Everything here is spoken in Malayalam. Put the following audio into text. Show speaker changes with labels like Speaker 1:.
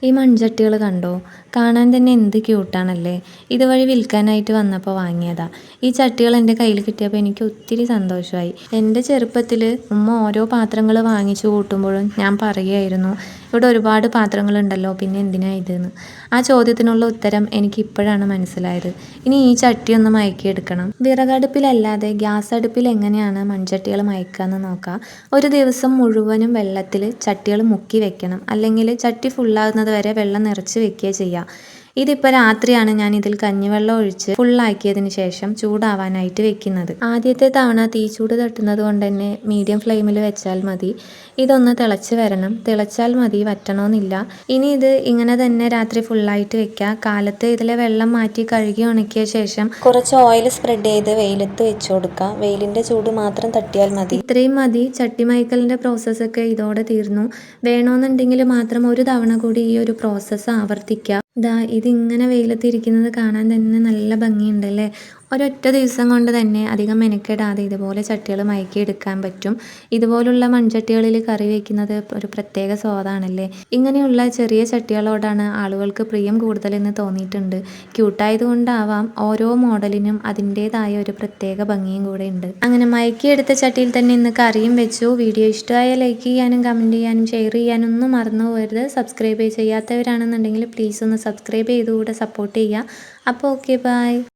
Speaker 1: ഈ മൺചട്ടികൾ കണ്ടോ? കാണാൻ തന്നെ എന്ത് ക്യൂട്ടാണല്ലേ. ഇതുവഴി വിൽക്കാനായിട്ട് വന്നപ്പോൾ വാങ്ങിയതാ. ഈ ചട്ടികൾ എൻ്റെ കയ്യിൽ കിട്ടിയപ്പോൾ എനിക്ക് ഒത്തിരി സന്തോഷമായി. എൻ്റെ ചെറുപ്പത്തിൽ ഉമ്മ ഓരോ പാത്രങ്ങൾ വാങ്ങിച്ചു കൂട്ടുമ്പോഴും ഞാൻ പറയുമായിരുന്നു, ഇവിടെ ഒരുപാട് പാത്രങ്ങളുണ്ടല്ലോ, പിന്നെ എന്തിനാ ഇതെന്ന്. ആ ചോദ്യത്തിനുള്ള ഉത്തരം എനിക്ക് ഇപ്പോഴാണ് മനസ്സിലായത്. ഇനി ഈ ചട്ടി ഒന്ന് മയക്കിയെടുക്കണം. വിറകടുപ്പിലല്ലാതെ ഗ്യാസ് അടുപ്പിൽ എങ്ങനെയാണ് മൺചട്ടികൾ മയക്കാന്ന് നോക്കാം. ഒരു ദിവസം മുഴുവനും വെള്ളത്തിൽ ചട്ടികൾ മുക്കി വെക്കണം, അല്ലെങ്കിൽ ചട്ടി ഫുള്ളാകുന്നത് വരെ വെള്ളം നിറച്ച് വെക്കുക ചെയ്യുക. ഇതിപ്പോൾ രാത്രിയാണ് ഞാൻ ഇതിൽ കഞ്ഞിവെള്ളം ഒഴിച്ച് ഫുള്ളാക്കിയതിന് ശേഷം ചൂടാവാനായിട്ട് വെക്കുന്നത്. ആദ്യത്തെ തവണ തീച്ചൂട് തട്ടുന്നത് കൊണ്ട് തന്നെ മീഡിയം ഫ്ലെയിമിൽ വെച്ചാൽ മതി. ഇതൊന്ന് തിളച്ച് വരണം. തിളച്ചാൽ മതി, വറ്റണമെന്നില്ല. ഇനി ഇത് ഇങ്ങനെ തന്നെ രാത്രി ഫുള്ളായിട്ട് വെക്കുക. കാലത്ത് ഇതിലെ വെള്ളം മാറ്റി കഴുകി ഉണക്കിയ ശേഷം കുറച്ച് ഓയിൽ സ്പ്രെഡ് ചെയ്ത് വെയിലത്ത് വെച്ച് കൊടുക്കുക. വെയിലിൻ്റെ ചൂട് മാത്രം തട്ടിയാൽ മതി. ഇത്രയും മതി. ചട്ടി മയക്കലിൻ്റെ പ്രോസസ്സൊക്കെ ഇതോടെ തീർന്നു. വേണമെന്നുണ്ടെങ്കിൽ മാത്രം ഒരു തവണ കൂടി ഈ ഒരു പ്രോസസ്സ് ആവർത്തിക്കുക. ഇതിങ്ങനെ വെയിലത്തിരിക്കുന്നത് കാണാൻ തന്നെ നല്ല ഭംഗിയുണ്ടല്ലേ. ഒരൊറ്റ ദിവസം കൊണ്ട് തന്നെ അധികം മെനക്കെടാതെ ഇതുപോലെ ചട്ടികൾ മയക്കിയെടുക്കാൻ പറ്റും. ഇതുപോലുള്ള മൺചട്ടികളിൽ കറി വയ്ക്കുന്നത് ഒരു പ്രത്യേക സ്വാദാണല്ലേ. ഇങ്ങനെയുള്ള ചെറിയ ചട്ടികളോടാണ് ആളുകൾക്ക് പ്രിയം കൂടുതലെന്ന് തോന്നിയിട്ടുണ്ട്. ക്യൂട്ടായതുകൊണ്ടാവാം ഓരോ മോഡലിനും അതിൻ്റേതായ ഒരു പ്രത്യേക ഭംഗിയും കൂടെ ഉണ്ട്. അങ്ങനെ മയക്കിയെടുത്ത ചട്ടിയിൽ തന്നെ ഇന്ന് കറിയും വെച്ചു. വീഡിയോ ഇഷ്ടമായ ലൈക്ക് ചെയ്യാനും കമൻറ്റ് ചെയ്യാനും ഷെയർ ചെയ്യാനും ഒന്നും മറന്നു പോകരുത്. സബ്സ്ക്രൈബ് ചെയ്യാത്തവരാണെന്നുണ്ടെങ്കിൽ പ്ലീസ് ഒന്ന് സബ്സ്ക്രൈബ് ചെയ്തുകൂടെ സപ്പോർട്ട് ചെയ്യുക. അപ്പോൾ ഓക്കെ, ബൈ.